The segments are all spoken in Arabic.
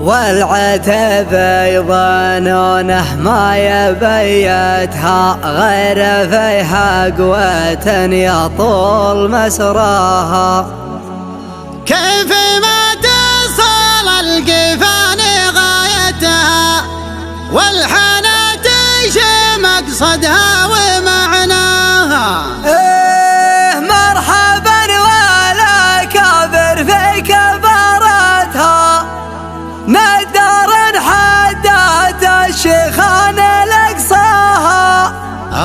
والعتب يظنونه ما يبيتها غير فيها قوة يطول مسراها. كيف ما تصل القفان غايتها والحنا تنشي مقصدها ومعناها. مرحبا ولا كابر في كبرتها ندار حدات الشيخان لقصاها.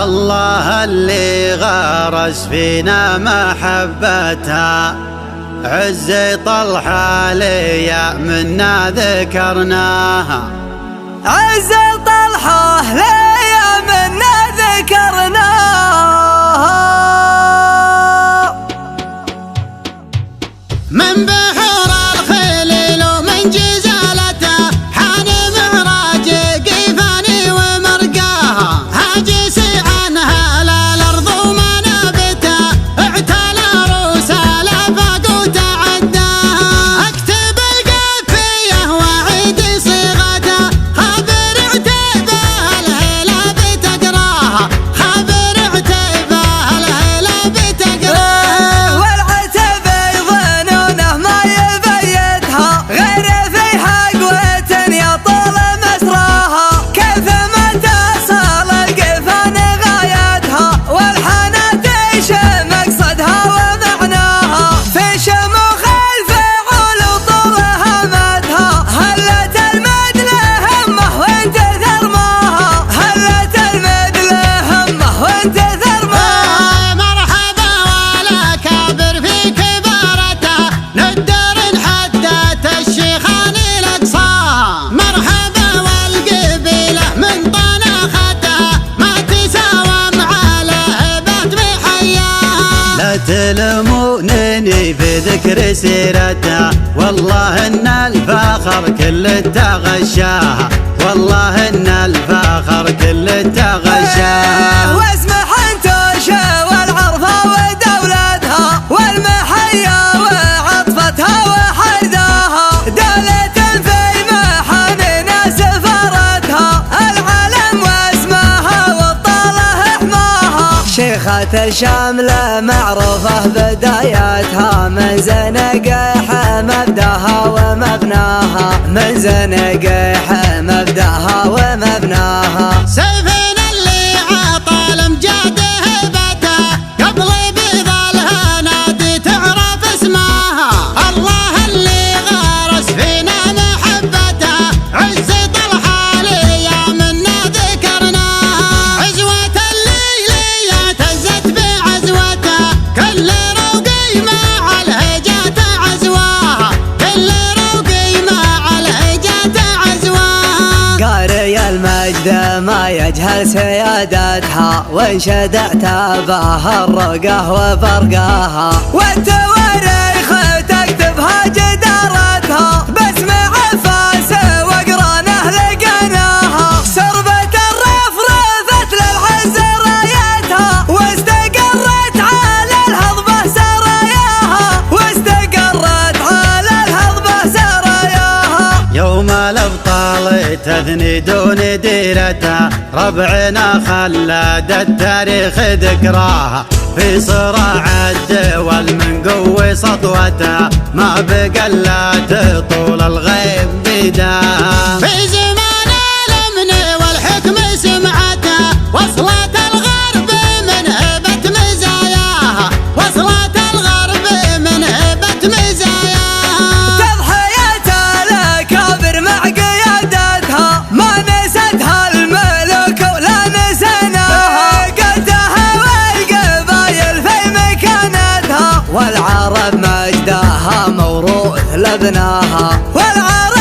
الله اللي غرس فينا محبتها عز طلحة ليا منا ذكرناها. عز طلحة ليا منا ذكرناها. من بحور الخليل ومن جزالته حان معراج قيفاني ومرقاها. هاجس عنها الارض ومنابتها اعتلى روس الافاق وتعداها. اكتب القافيه واعيد صيغتها خبر عتيبه الهلا بتقراها. خبر عتيبه الهلا بتقراها. والعتب يظنونه ما يبيتها غير فيها قوة يطول مسراها. كيف ما تصل القفان غايتها والحنا تنشي مقصدها ومعناها. في شموخ الفعول وطولها مدها هلت المدل همه وانت ثرماها. هلت المدل همه وانت ثرماها. مرحبا ولا كابر في كبارته ندر حدات الشيخان لقصاها. مرحبا والقبيله من طناختها ما تساوى مع لهبات بحياها. لا تلمونني في ذكر سيرتها والله ان الفخر كل تغشاها. والله ان الفخر كل تغشاها. واسمح انت والعرفة ودولتها والمحيا وعطفتها وحرداها. دولة في محامينا سفرتها العلم واسمها والطاله حماها. شيخة شاملة معروفة بدايتها من زنقح مبداها ومبناها. من زنقح مبداها ومبناها. سيفنا اللي عطى الامجاد هبتها قبل بيض الهنادي تعرف اسمها. الله اللي غرس فينا محبتها عز طلحة ليا منا ذكرناها. عزوة الليلية اهتزت بعزوتها كل روقي مع الهجات عزواها. كل روقي مع الهجات عزواها. قاري المجد ما يجهل سيادتها وانشد اعتابها الرقه وفرقاها. والتواريخ تكتبها جدارتها باسم عفاس وقرانه لقناها. سربة الرفرفت للعز رايتها واستقرت على الهضبة سراياها. واستقرت على الهضبة سراياها. يوم الابطال تثني دون ديرتها ربعنا خلد التاريخ ذكراها. في صراع الدول من قوة سطوتها ما بقى الا تطول الغيب بيداها. في زمان الامن والحكم سمعتها وصلت الغرب من هبة مزاياها. وصلت الغرب من هبة مزاياها. تضحية الأكابر مع قيادتها ما نستها الملوك ولا نسيناها. قدها والقبايل في مكانتها والعرب مجدها موروث لبناها. والعرب